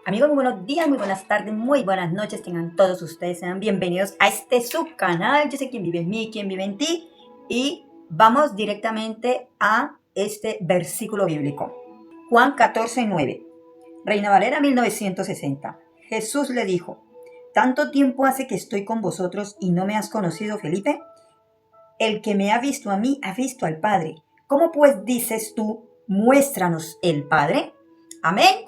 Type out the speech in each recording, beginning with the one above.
Amigos, muy buenos días, muy buenas tardes, muy buenas noches. Tengan todos ustedes, sean bienvenidos a este subcanal. Yo sé quién vive en mí, quién vive en ti. Y vamos directamente a este versículo bíblico. Juan 14:9. Reina Valera 1960. Jesús le dijo: ¿tanto tiempo hace que estoy con vosotros y no me has conocido, Felipe? El que me ha visto a mí ha visto al Padre. ¿Cómo pues dices tú, muéstranos el Padre? Amén.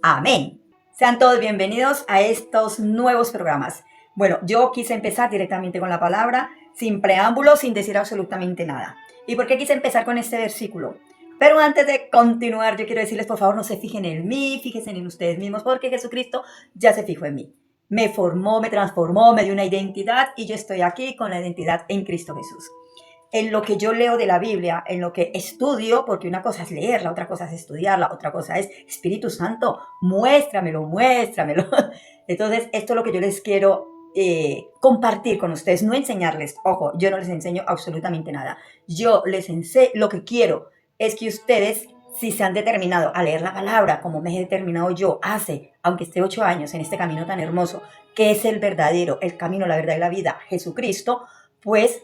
Amén. Sean todos bienvenidos a estos nuevos programas. Bueno, yo quise empezar directamente con la palabra, sin preámbulos, sin decir absolutamente nada. ¿Y por qué quise empezar con este versículo? Pero antes de continuar, yo quiero decirles, por favor, no se fijen en mí, fíjense en ustedes mismos, porque Jesucristo ya se fijó en mí. Me formó, me transformó, me dio una identidad y yo estoy aquí con la identidad en Cristo Jesús. En lo que yo leo de la Biblia, en lo que estudio, porque una cosa es leerla, otra cosa es estudiarla, otra cosa es, Espíritu Santo, muéstramelo, muéstramelo. Entonces, esto es lo que yo les quiero compartir con ustedes, no enseñarles. Ojo, yo no les enseño absolutamente nada. Yo les enseño, lo que quiero es que ustedes, si se han determinado a leer la palabra, como me he determinado yo hace, aunque esté 8 años en este camino tan hermoso, que es el verdadero, el camino, la verdad y la vida, Jesucristo, pues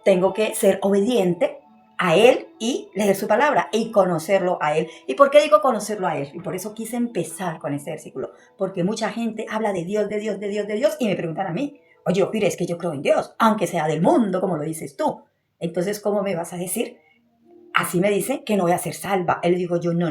tengo que ser obediente a Él y leer su palabra y conocerlo a Él. ¿Y por qué digo conocerlo a Él? Y por eso quise empezar con este versículo, porque mucha gente habla de Dios, de Dios, de Dios, de Dios, y me preguntan a mí: oye, mire, es que yo creo en Dios, aunque sea del mundo, como lo dices tú. Entonces, ¿cómo me vas a decir? Así me dice que no voy a ser salva. Él digo yo, no.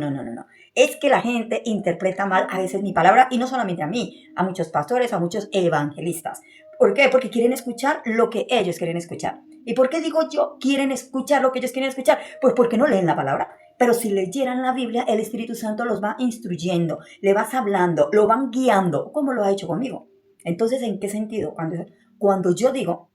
Es que la gente interpreta mal a veces mi palabra, y no solamente a mí, a muchos pastores, a muchos evangelistas. ¿Por qué? Porque quieren escuchar lo que ellos quieren escuchar. ¿Y por qué digo yo quieren escuchar lo que ellos quieren escuchar? Pues porque no leen la palabra. Pero si leyeran la Biblia, el Espíritu Santo los va instruyendo, le vas hablando, lo van guiando, como lo ha hecho conmigo. Entonces, ¿en qué sentido? Cuando yo digo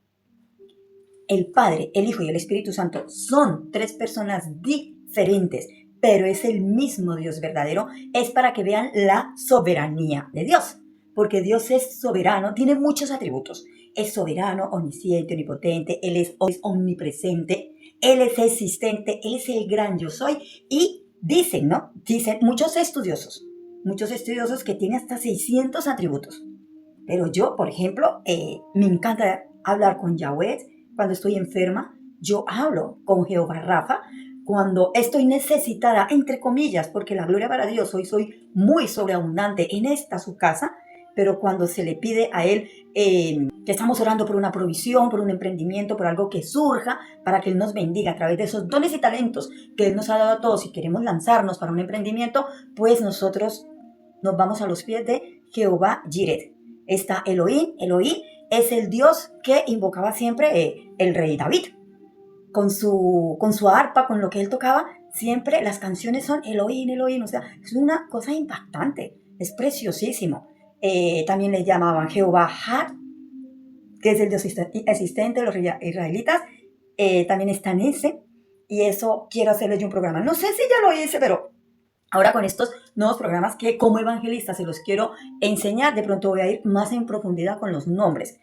el Padre, el Hijo y el Espíritu Santo son 3 personas diferentes, pero es el mismo Dios verdadero, es para que vean la soberanía de Dios. Porque Dios es soberano, tiene muchos atributos. Es soberano, omnisciente, omnipotente, Él es omnipresente, Él es existente, Él es el gran yo soy. Y dicen muchos estudiosos que tienen hasta 600 atributos. Pero yo, por ejemplo, me encanta hablar con Yahweh. Cuando estoy enferma, yo hablo con Jehová Rafa. Cuando estoy necesitada, entre comillas, porque la gloria para Dios, hoy soy muy sobreabundante en esta su casa, pero cuando se le pide a Él que estamos orando por una provisión, por un emprendimiento, por algo que surja, para que Él nos bendiga a través de esos dones y talentos que Él nos ha dado a todos y queremos lanzarnos para un emprendimiento, pues nosotros nos vamos a los pies de Jehová Jireh. Está Elohim es el Dios que invocaba siempre el rey David. Con su arpa, con lo que él tocaba, siempre las canciones son Elohim, o sea, es una cosa impactante, es preciosísimo. También le llamaban Jehová Har, que es el Dios existente de los israelitas. También está en ese, y eso quiero hacerles yo un programa. No sé si ya lo hice, pero ahora con estos nuevos programas que como evangelista se los quiero enseñar, de pronto voy a ir más en profundidad con los nombres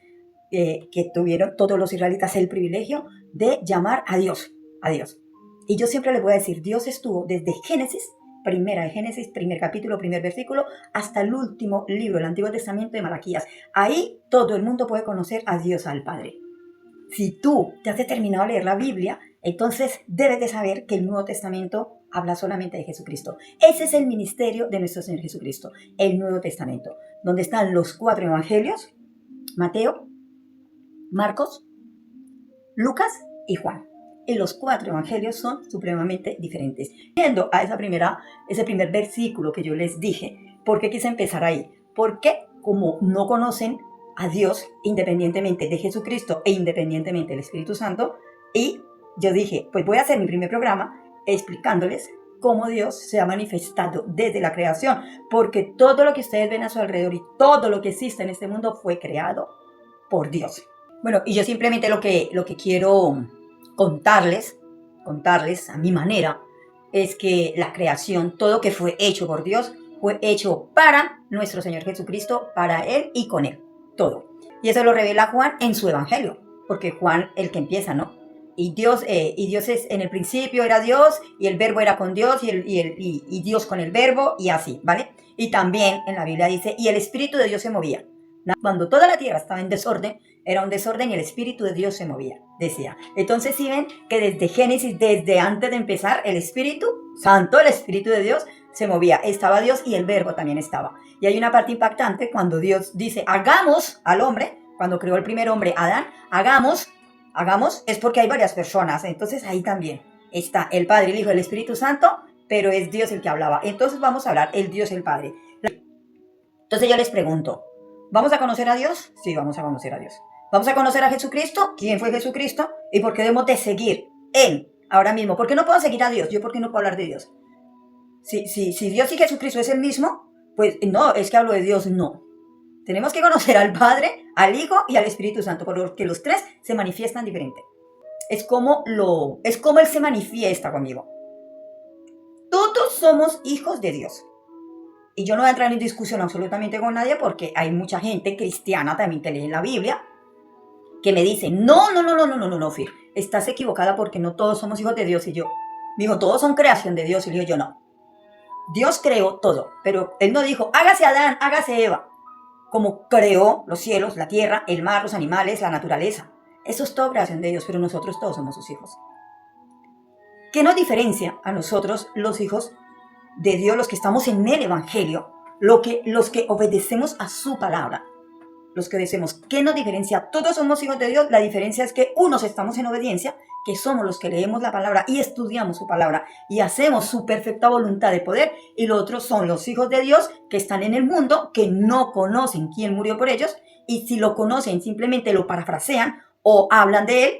que tuvieron todos los israelitas el privilegio de llamar a Dios, a Dios. Y yo siempre les voy a decir, Dios estuvo desde Génesis, primer capítulo, primer versículo, hasta el último libro, el Antiguo Testamento de Malaquías. Ahí todo el mundo puede conocer a Dios, al Padre. Si tú te has determinado a leer la Biblia, entonces debes de saber que el Nuevo Testamento habla solamente de Jesucristo. Ese es el ministerio de nuestro Señor Jesucristo, el Nuevo Testamento, donde están los 4 evangelios: Mateo, Marcos, Lucas y Juan. Y los 4 evangelios son supremamente diferentes. Viendo a ese primer versículo que yo les dije, ¿por qué quise empezar ahí? Porque como no conocen a Dios independientemente de Jesucristo e independientemente del Espíritu Santo, y yo dije, pues voy a hacer mi primer programa explicándoles cómo Dios se ha manifestado desde la creación, porque todo lo que ustedes ven a su alrededor y todo lo que existe en este mundo fue creado por Dios. Bueno, y yo simplemente lo que quiero contarles a mi manera, es que la creación, todo que fue hecho por Dios, fue hecho para nuestro Señor Jesucristo, para Él y con Él, todo. Y eso lo revela Juan en su evangelio, porque Juan, el que empieza, ¿no? y Dios es, en el principio era Dios, y el verbo era con Dios, y Dios con el verbo, y así, ¿vale? Y también en la Biblia dice, y el Espíritu de Dios se movía. Cuando toda la tierra estaba en desorden, era un desorden y el Espíritu de Dios se movía, decía. Entonces sí ven que desde Génesis, desde antes de empezar, el Espíritu Santo, el Espíritu de Dios, se movía. Estaba Dios y el verbo también estaba. Y hay una parte impactante cuando Dios dice, hagamos al hombre, cuando creó el primer hombre, Adán, hagamos, es porque hay varias personas. Entonces ahí también está el Padre, el Hijo, el Espíritu Santo, pero es Dios el que hablaba. Entonces vamos a hablar, el Dios, el Padre. Entonces yo les pregunto, ¿vamos a conocer a Dios? Sí, vamos a conocer a Dios. ¿Vamos a conocer a Jesucristo? ¿Quién fue Jesucristo? ¿Y por qué debemos de seguir Él ahora mismo? ¿Por qué no puedo seguir a Dios? ¿Yo por qué no puedo hablar de Dios? Si Dios y Jesucristo es el mismo, pues no, es que hablo de Dios, no. Tenemos que conocer al Padre, al Hijo y al Espíritu Santo, porque los tres se manifiestan diferente. Es como Él se manifiesta conmigo. Todos somos hijos de Dios. Y yo no voy a entrar en discusión absolutamente con nadie porque hay mucha gente cristiana también que lee la Biblia que me dice, no, Fir, estás equivocada porque no todos somos hijos de Dios. Y yo, digo, todos son creación de Dios. Y yo no. Dios creó todo, pero Él no dijo, hágase Adán, hágase Eva. Como creó los cielos, la tierra, el mar, los animales, la naturaleza. Eso es todo creación de Dios, pero nosotros todos somos sus hijos. ¿Qué nos diferencia a nosotros, los hijos de Dios, los que estamos en el Evangelio, los que obedecemos a su palabra? Los que decimos, ¿qué nos diferencia? Todos somos hijos de Dios. La diferencia es que unos estamos en obediencia, que somos los que leemos la palabra y estudiamos su palabra y hacemos su perfecta voluntad de poder, y los otros son los hijos de Dios que están en el mundo, que no conocen quién murió por ellos, y si lo conocen simplemente lo parafrasean o hablan de él,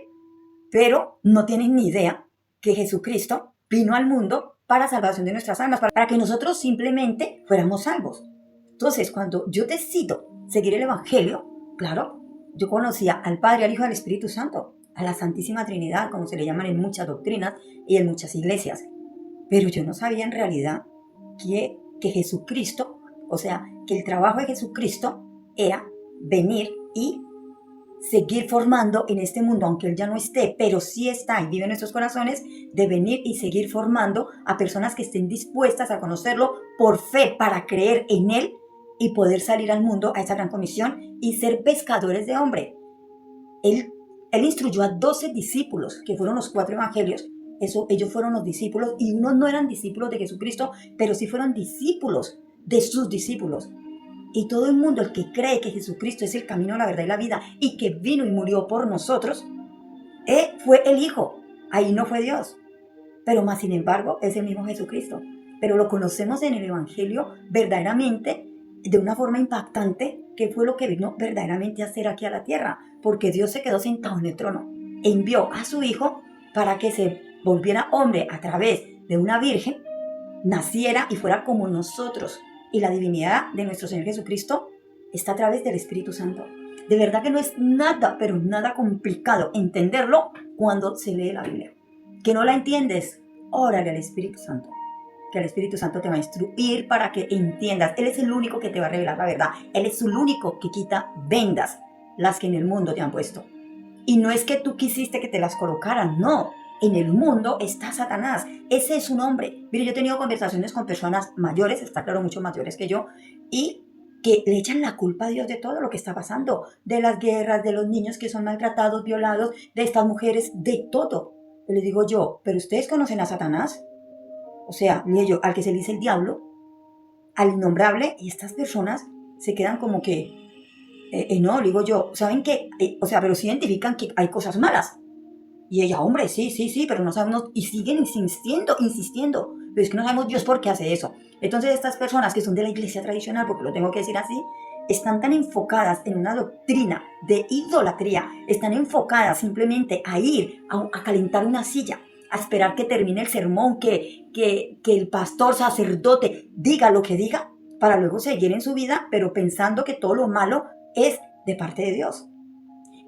pero no tienen ni idea que Jesucristo vino al mundo para salvación de nuestras almas, para que nosotros simplemente fuéramos salvos. Entonces, cuando yo decido seguir el Evangelio, claro, yo conocía al Padre, al Hijo y al Espíritu Santo, a la Santísima Trinidad, como se le llaman en muchas doctrinas y en muchas iglesias. Pero yo no sabía en realidad que Jesucristo, o sea, que el trabajo de Jesucristo era venir y seguir formando en este mundo, aunque Él ya no esté, pero sí está y vive en nuestros corazones, de venir y seguir formando a personas que estén dispuestas a conocerlo por fe, para creer en Él y poder salir al mundo a esa gran comisión y ser pescadores de hombre. Él instruyó a 12 discípulos, que fueron los 4 evangelios. Ellos fueron los discípulos, y unos no eran discípulos de Jesucristo, pero sí fueron discípulos de sus discípulos. Y todo el mundo, el que cree que Jesucristo es el camino, la verdad y la vida, y que vino y murió por nosotros, fue el Hijo. Ahí no fue Dios. Pero más sin embargo, es el mismo Jesucristo. Pero lo conocemos en el Evangelio verdaderamente, de una forma impactante, que fue lo que vino verdaderamente a hacer aquí a la tierra, porque Dios se quedó sentado en el trono e envió a su Hijo para que se volviera hombre a través de una virgen, naciera y fuera como nosotros. Y la divinidad de nuestro Señor Jesucristo está a través del Espíritu Santo. De verdad que no es nada, pero nada complicado entenderlo cuando se lee la Biblia. Que no la entiendes, órale al Espíritu Santo, que el Espíritu Santo te va a instruir para que entiendas. Él es el único que te va a revelar la verdad. Él es el único que quita vendas, las que en el mundo te han puesto. Y no es que tú quisiste que te las colocaran, no. En el mundo está Satanás. Ese es un hombre. Mire, yo he tenido conversaciones con personas mayores, está claro, mucho mayores que yo, y que le echan la culpa a Dios de todo lo que está pasando, de las guerras, de los niños que son maltratados, violados, de estas mujeres, de todo. Y le digo yo, ¿pero ustedes conocen a Satanás? O sea, al que se le dice el diablo, al innombrable, y estas personas se quedan como que, no, le digo yo, ¿saben qué? O sea, pero sí identifican que hay cosas malas. Y ella, hombre, sí, pero no sabemos, y siguen insistiendo, pero es que no sabemos Dios por qué hace eso. Entonces estas personas que son de la iglesia tradicional, porque lo tengo que decir así, están tan enfocadas en una doctrina de idolatría, están enfocadas simplemente a ir a calentar una silla, a esperar que termine el sermón, que el pastor, sacerdote, diga lo que diga, para luego seguir en su vida, pero pensando que todo lo malo es de parte de Dios.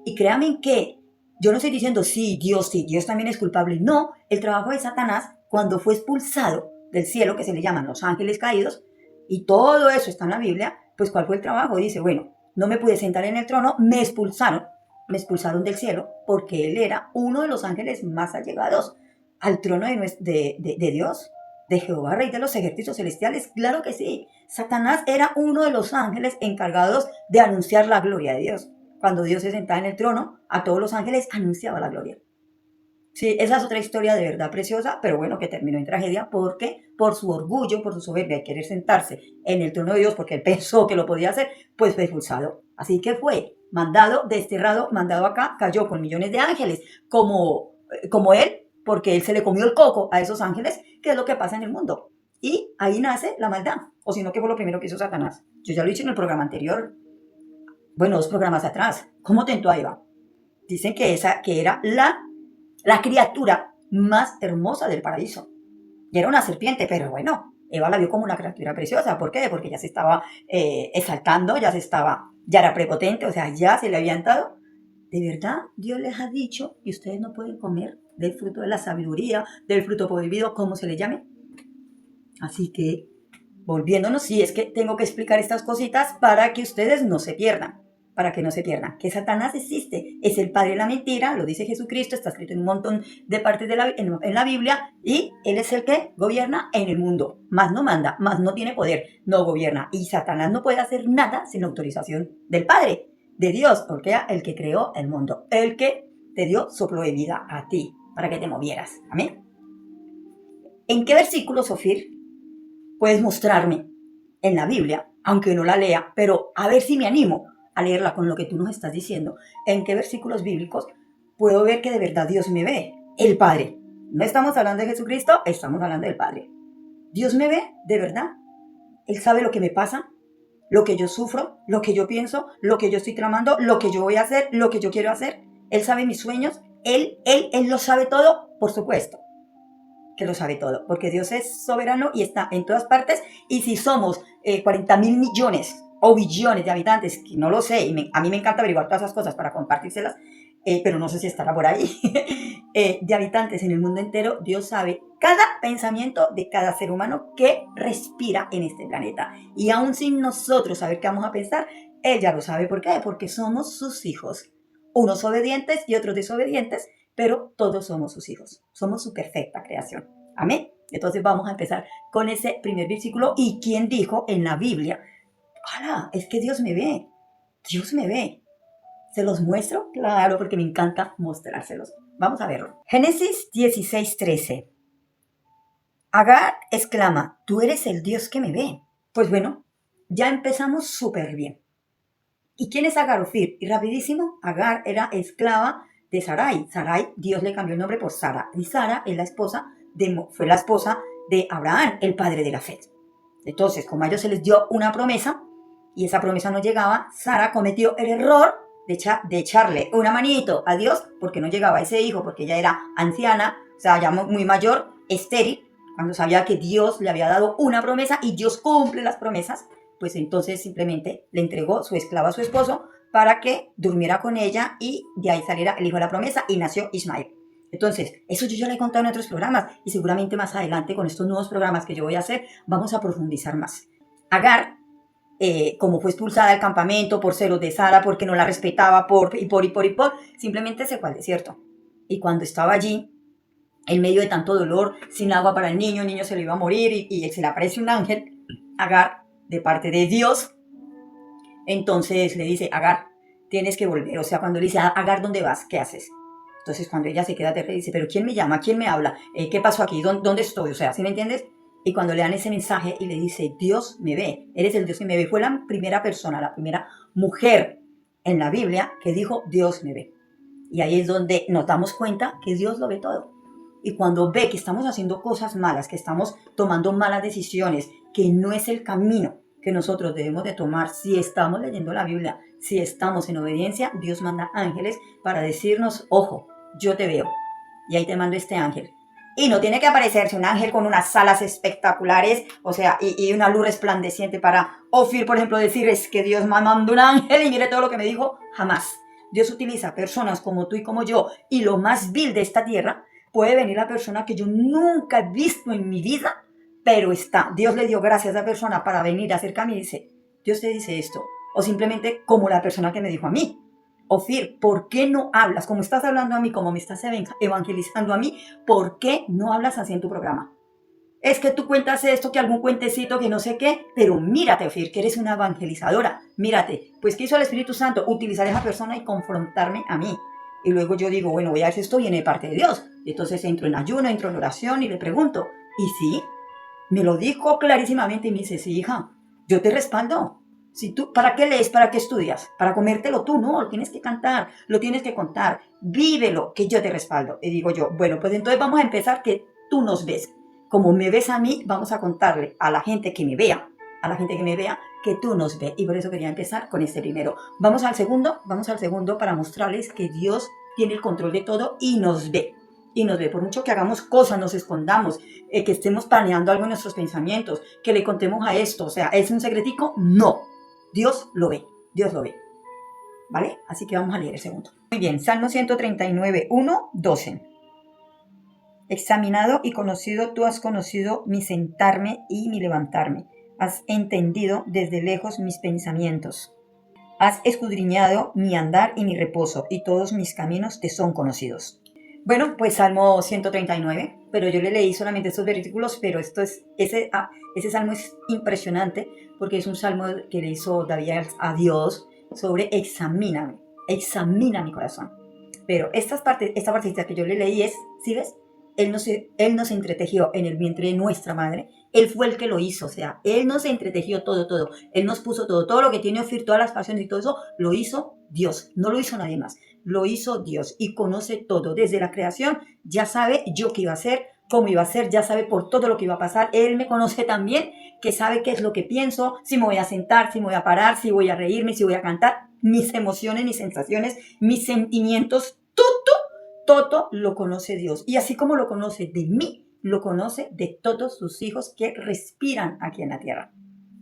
Y créanme que yo no estoy diciendo, sí, Dios también es culpable. No, el trabajo de Satanás, cuando fue expulsado del cielo, que se le llaman los ángeles caídos, y todo eso está en la Biblia, pues ¿cuál fue el trabajo? Dice, bueno, no me pude sentar en el trono, me expulsaron. me expulsaron del cielo porque él era uno de los ángeles más allegados al trono de Dios, de Jehová, Rey de los ejércitos celestiales. Claro que sí, Satanás era uno de los ángeles encargados de anunciar la gloria de Dios. Cuando Dios se sentaba en el trono, a todos los ángeles anunciaba la gloria. Sí, esa es otra historia de verdad preciosa, pero bueno, que terminó en tragedia porque por su orgullo, por su soberbia de querer sentarse en el trono de Dios porque él pensó que lo podía hacer, pues fue expulsado. Así que fue mandado, desterrado, mandado acá, cayó con millones de ángeles como él, porque él se le comió el coco a esos ángeles, que es lo que pasa en el mundo. Y ahí nace la maldad, o si no, que fue lo primero que hizo Satanás. Yo ya lo hice en el programa anterior, bueno, 2 programas atrás. ¿Cómo tentó a Eva? Dicen que era la criatura más hermosa del paraíso. Y era una serpiente, pero bueno, Eva la vio como una criatura preciosa. ¿Por qué? Porque ya se estaba exaltando, ya era prepotente, o sea, ya se le habían dado. De verdad, Dios les ha dicho y ustedes no pueden comer del fruto de la sabiduría, del fruto prohibido, como se le llame. Así que, volviéndonos, sí, es que tengo que explicar estas cositas para que ustedes no se pierdan. Para que no se pierdan, que Satanás existe, es el padre de la mentira, lo dice Jesucristo, está escrito en un montón de partes en la Biblia, y él es el que gobierna en el mundo, más no manda, más no tiene poder, no gobierna, y Satanás no puede hacer nada sin la autorización del Padre, de Dios, porque era el que creó el mundo, el que te dio soplo de vida a ti, para que te movieras, amén. ¿En qué versículo, Sofir, puedes mostrarme en la Biblia, aunque no la lea, pero a ver si me animo a leerla con lo que tú nos estás diciendo? ¿En qué versículos bíblicos puedo ver que de verdad Dios me ve? El Padre. No estamos hablando de Jesucristo, estamos hablando del Padre. Dios me ve de verdad. Él sabe lo que me pasa, lo que yo sufro, lo que yo pienso, lo que yo estoy tramando, lo que yo voy a hacer, lo que yo quiero hacer. Él sabe mis sueños. Él lo sabe todo, por supuesto que lo sabe todo, porque Dios es soberano y está en todas partes. Y si somos 40,000 millones o billones de habitantes, que no lo sé, y a mí me encanta averiguar todas esas cosas para compartírselas, pero no sé si estará por ahí, de habitantes en el mundo entero, Dios sabe cada pensamiento de cada ser humano que respira en este planeta. Y aún sin nosotros saber qué vamos a pensar, Él ya lo sabe. ¿Por qué? Porque somos sus hijos, unos obedientes y otros desobedientes, pero todos somos sus hijos, somos su perfecta creación. Amén. Entonces vamos a empezar con ese primer versículo. ¿Y quién dijo en la Biblia? ¡Hala! Es que Dios me ve. Dios me ve. ¿Se los muestro? Claro, porque me encanta mostrárselos. Vamos a verlo. Génesis 16:13. Agar exclama, tú eres el Dios que me ve. Pues bueno, ya empezamos súper bien. ¿Y quién es Agar, Ofir? Y rapidísimo, Agar era esclava de Sarai. Sarai, Dios le cambió el nombre por Sara. Y Sara es fue la esposa de Abraham, el padre de la fe. Entonces, como a ellos se les dio una promesa, y esa promesa no llegaba, Sara cometió el error de echarle una manito a Dios, porque no llegaba ese hijo, porque ella era anciana, o sea, ya muy mayor, estéril, cuando sabía que Dios le había dado una promesa, y Dios cumple las promesas, pues entonces simplemente le entregó su esclava a su esposo, para que durmiera con ella y de ahí saliera el hijo de la promesa y nació Ismael. Entonces, eso yo ya lo he contado en otros programas y seguramente más adelante con estos nuevos programas que yo voy a hacer vamos a profundizar más. Agar, como fue expulsada del campamento por celos de Sara, porque no la respetaba, simplemente se fue al desierto. Y cuando estaba allí, en medio de tanto dolor, sin agua para el niño se le iba a morir y se le aparece un ángel, Agar, de parte de Dios. Entonces le dice, Agar, tienes que volver. O sea, cuando le dice, Agar, ¿dónde vas? ¿Qué haces? Entonces cuando ella se queda terca, dice, pero ¿quién me llama? ¿Quién me habla? ¿Qué pasó aquí? ¿Dónde estoy? O sea, ¿sí me entiendes? Y cuando le dan ese mensaje y le dice, Dios me ve, eres el Dios que me ve. Fue la primera persona, la primera mujer en la Biblia que dijo, Dios me ve. Y ahí es donde nos damos cuenta que Dios lo ve todo. Y cuando ve que estamos haciendo cosas malas, que estamos tomando malas decisiones, que no es el camino que nosotros debemos de tomar, si estamos leyendo la Biblia, si estamos en obediencia, Dios manda ángeles para decirnos, ojo, yo te veo, y ahí te mando este ángel. Y no tiene que aparecerse un ángel con unas alas espectaculares, o sea, y una luz resplandeciente para Ofir, por ejemplo, decir, es que Dios me mandó un ángel y mire todo lo que me dijo. Jamás. Dios utiliza personas como tú y como yo, y lo más vil de esta tierra, puede venir la persona que yo nunca he visto en mi vida, pero está. Dios le dio gracias a esa persona para venir a acercarme y dice, Dios te dice esto. O simplemente como la persona que me dijo a mí. Ofir, ¿por qué no hablas? Como estás hablando a mí, como me estás evangelizando a mí, ¿por qué no hablas así en tu programa? Es que tú cuentas esto, que algún cuentecito, que no sé qué, pero mírate, Ofir, que eres una evangelizadora. Mírate, pues ¿qué hizo el Espíritu Santo? Utilizar a esa persona y confrontarme a mí. Y luego yo digo, bueno, voy a ver si esto viene de parte de Dios. Y entonces entro en ayuno, entro en oración y le pregunto. Y sí, me lo dijo clarísimamente y me dice, sí, hija, yo te respaldo. Si tú, ¿para qué lees? ¿Para qué estudias? Para comértelo tú, no, lo tienes que cantar, lo tienes que contar, vívelo, que yo te respaldo. Y digo yo, bueno, pues entonces vamos a empezar que tú nos ves. Como me ves a mí, vamos a contarle a la gente que me vea, que tú nos ves. Y por eso quería empezar con este primero. Vamos al segundo para mostrarles que Dios tiene el control de todo y nos ve. Y nos ve, por mucho que hagamos cosas, nos escondamos, que estemos planeando algo en nuestros pensamientos, que le contemos a esto, o sea, ¿es un secretico? No, Dios lo ve, ¿vale? Así que vamos a leer el segundo. Muy bien, Salmo 139, 1, 12. Examinado y conocido, tú has conocido mi sentarme y mi levantarme. Has entendido desde lejos mis pensamientos. Has escudriñado mi andar y mi reposo, y todos mis caminos te son conocidos. Bueno, pues Salmo 139, pero yo le leí solamente estos versículos, pero ese salmo es impresionante porque es un salmo que le hizo David a Dios sobre examina mi corazón. Pero esta partecita que yo le leí es, ¿sí ves? Él no se entretejió en el vientre de nuestra madre. Él fue el que lo hizo, o sea, Él nos entretejió todo. Él nos puso todo lo que tiene Ofir, todas las pasiones y todo eso, lo hizo Dios, no lo hizo nadie más. Lo hizo Dios y conoce todo. Desde la creación ya sabe yo qué iba a hacer, cómo iba a ser, ya sabe por todo lo que iba a pasar. Él me conoce también, que sabe qué es lo que pienso, si me voy a sentar, si me voy a parar, si voy a reírme, si voy a cantar, mis emociones, mis sensaciones, mis sentimientos, todo lo conoce Dios. Y así como lo conoce de mí, lo conoce de todos sus hijos que respiran aquí en la tierra.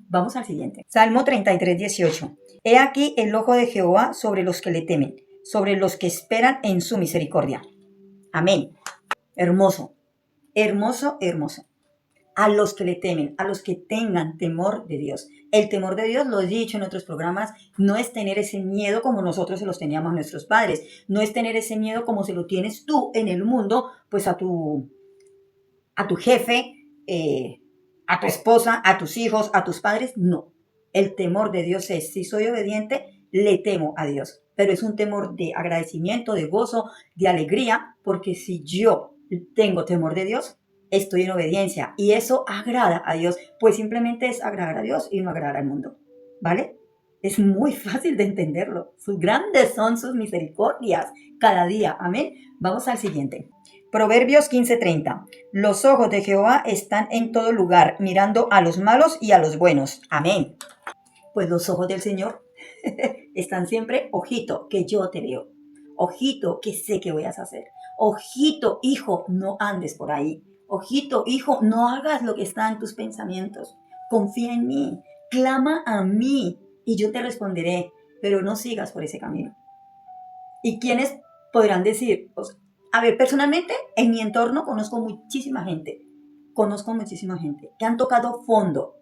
Vamos al siguiente. Salmo 33, 18. He aquí el ojo de Jehová sobre los que le temen, sobre los que esperan en su misericordia. Amén. Hermoso, hermoso, hermoso. A los que le temen, a los que tengan temor de Dios. El temor de Dios, lo he dicho en otros programas, no es tener ese miedo como nosotros se los teníamos a nuestros padres. No es tener ese miedo como se lo tienes tú en el mundo, pues a tu jefe, a tu esposa, a tus hijos, a tus padres. No. El temor de Dios es, si soy obediente, le temo a Dios. Pero es un temor de agradecimiento, de gozo, de alegría, porque si yo tengo temor de Dios, estoy en obediencia y eso agrada a Dios, pues simplemente es agradar a Dios y no agradar al mundo, ¿vale? Es muy fácil de entenderlo. Sus grandes son sus misericordias cada día. Amén. Vamos al siguiente. Proverbios 15:30. Los ojos de Jehová están en todo lugar, mirando a los malos y a los buenos. Amén. Pues los ojos del Señor están siempre, ojito, que yo te veo. Ojito, que sé que voy a hacer. Ojito, hijo, no andes por ahí. Ojito, hijo, no hagas lo que está en tus pensamientos. Confía en mí, clama a mí y yo te responderé, pero no sigas por ese camino. ¿Y quiénes podrán decir? Pues, a ver, personalmente, en mi entorno conozco muchísima gente que han tocado fondo.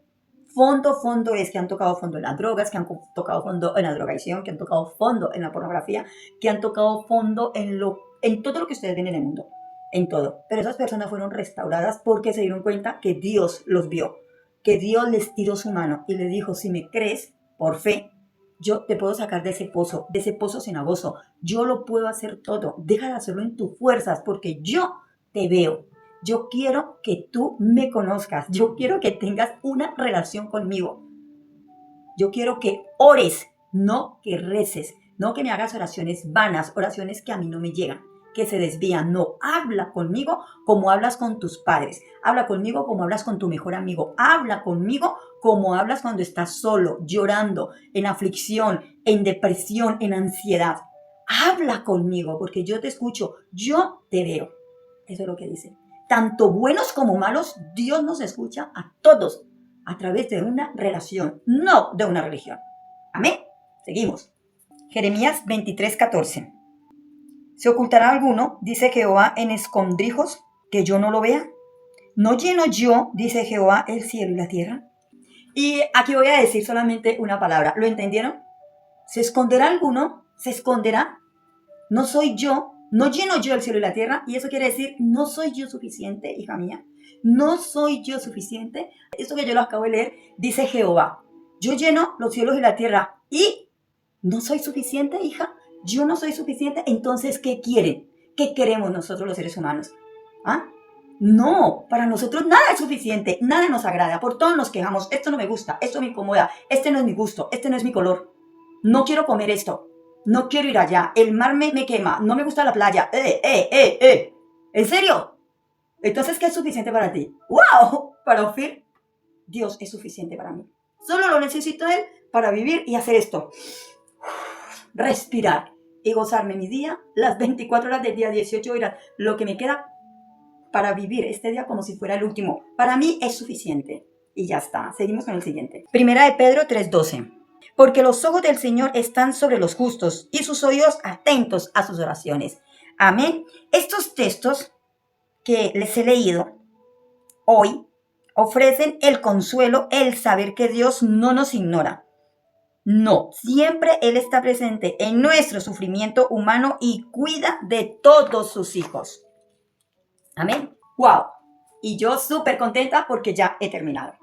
Fondo es que han tocado fondo en las drogas, que han tocado fondo en la drogadicción, que han tocado fondo en la pornografía, que han tocado fondo en todo lo que ustedes ven en el mundo, en todo. Pero esas personas fueron restauradas porque se dieron cuenta que Dios los vio, que Dios les tiró su mano y le dijo, si me crees, por fe, yo te puedo sacar de ese pozo cenagoso. Yo lo puedo hacer todo. Deja de hacerlo en tus fuerzas porque yo te veo. Yo quiero que tú me conozcas. Yo quiero que tengas una relación conmigo. Yo quiero que ores, no que reces, no que me hagas oraciones vanas, oraciones que a mí no me llegan, que se desvían. No, habla conmigo como hablas con tus padres. Habla conmigo como hablas con tu mejor amigo. Habla conmigo como hablas cuando estás solo, llorando, en aflicción, en depresión, en ansiedad. Habla conmigo porque yo te escucho, yo te veo. Eso es lo que dice. Tanto buenos como malos, Dios nos escucha a todos a través de una relación, no de una religión. Amén. Seguimos. Jeremías 23:14. ¿Se ocultará alguno, dice Jehová, en escondrijos que yo no lo vea? ¿No lleno yo, dice Jehová, el cielo y la tierra? Y aquí voy a decir solamente una palabra. ¿Lo entendieron? ¿Se esconderá alguno? ¿Se esconderá? No soy yo, no lleno yo el cielo y la tierra, y eso quiere decir, no soy yo suficiente, hija mía, no soy yo suficiente. Esto que yo lo acabo de leer, dice Jehová, yo lleno los cielos y la tierra, y no soy suficiente, hija, yo no soy suficiente. Entonces, ¿qué quieren? ¿Qué queremos nosotros los seres humanos? ¿Ah? No, para nosotros nada es suficiente, nada nos agrada, por todo nos quejamos, esto no me gusta, esto me incomoda, este no es mi gusto, este no es mi color, no quiero comer esto, no quiero ir allá, el mar me quema, no me gusta la playa, ¿en serio? Entonces, ¿qué es suficiente para ti? ¡Wow! Para Ofir, Dios es suficiente para mí. Solo lo necesito Él para vivir y hacer esto. Respirar y gozarme mi día, las 24 horas del día, 18 horas, lo que me queda para vivir este día como si fuera el último. Para mí es suficiente. Y ya está. Seguimos con el siguiente. Primera de Pedro 3:12. Porque los ojos del Señor están sobre los justos y sus oídos atentos a sus oraciones. Amén. Estos textos que les he leído hoy ofrecen el consuelo, el saber que Dios no nos ignora. No, siempre Él está presente en nuestro sufrimiento humano y cuida de todos sus hijos. Amén. ¡Wow! Y yo súper contenta porque ya he terminado.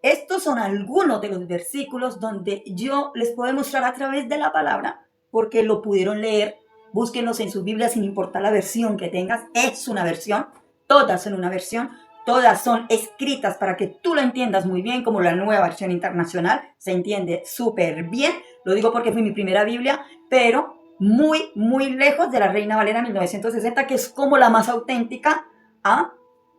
Estos son algunos de los versículos donde yo les puedo mostrar a través de la palabra, porque lo pudieron leer. Búsquenlos en su Biblia sin importar la versión que tengas. Es una versión, todas son una versión, todas son escritas para que tú lo entiendas muy bien, como la Nueva Versión Internacional. Se entiende súper bien. Lo digo porque fue mi primera Biblia, pero muy, muy lejos de la Reina Valera 1960, que es como la más auténtica a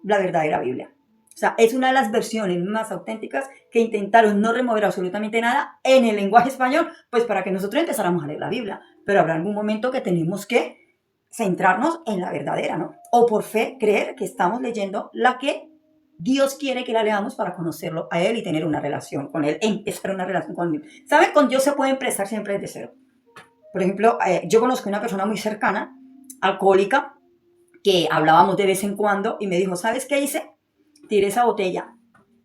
la verdadera Biblia. O sea, es una de las versiones más auténticas que intentaron no remover absolutamente nada en el lenguaje español, pues para que nosotros empezáramos a leer la Biblia. Pero habrá algún momento que tenemos que centrarnos en la verdadera, ¿no? O por fe creer que estamos leyendo la que Dios quiere que la leamos para conocerlo a Él y tener una relación con Él, empezar una relación con Él. ¿Saben? Con Dios se puede empezar siempre desde cero. Por ejemplo, yo conozco una persona muy cercana, alcohólica, que hablábamos de vez en cuando y me dijo, ¿sabes qué hice? Tiré esa botella,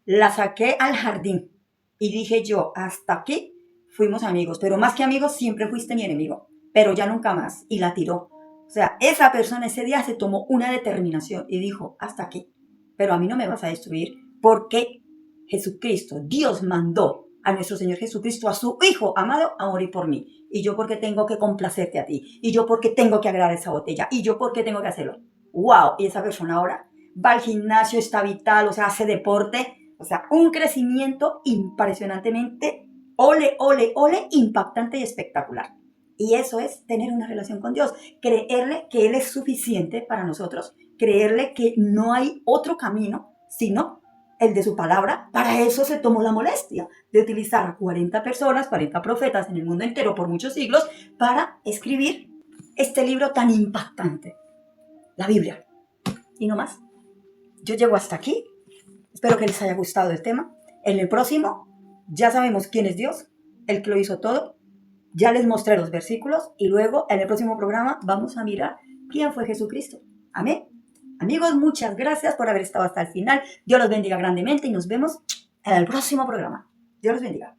la saqué al jardín y dije yo, hasta aquí fuimos amigos, pero más que amigos siempre fuiste mi enemigo, pero ya nunca más, y la tiró. O sea, esa persona ese día se tomó una determinación y dijo, hasta aquí, pero a mí no me vas a destruir porque Jesucristo, Dios mandó a nuestro Señor Jesucristo, a su Hijo amado, a morir por mí. Y yo porque tengo que complacerte a ti, y yo porque tengo que agradar esa botella, y yo porque tengo que hacerlo. ¡Wow! Y esa persona ahora va al gimnasio, está vital, o sea, hace deporte, o sea, un crecimiento impresionantemente, impactante y espectacular. Y eso es tener una relación con Dios, creerle que Él es suficiente para nosotros, creerle que no hay otro camino, sino el de su palabra. Para eso se tomó la molestia de utilizar a 40 personas, 40 profetas en el mundo entero por muchos siglos, para escribir este libro tan impactante, la Biblia. Y no más. Yo llego hasta aquí. Espero que les haya gustado el tema. En el próximo ya sabemos quién es Dios, el que lo hizo todo. Ya les mostré los versículos y luego en el próximo programa vamos a mirar quién fue Jesucristo. Amén. Amigos, muchas gracias por haber estado hasta el final. Dios los bendiga grandemente y nos vemos en el próximo programa. Dios los bendiga.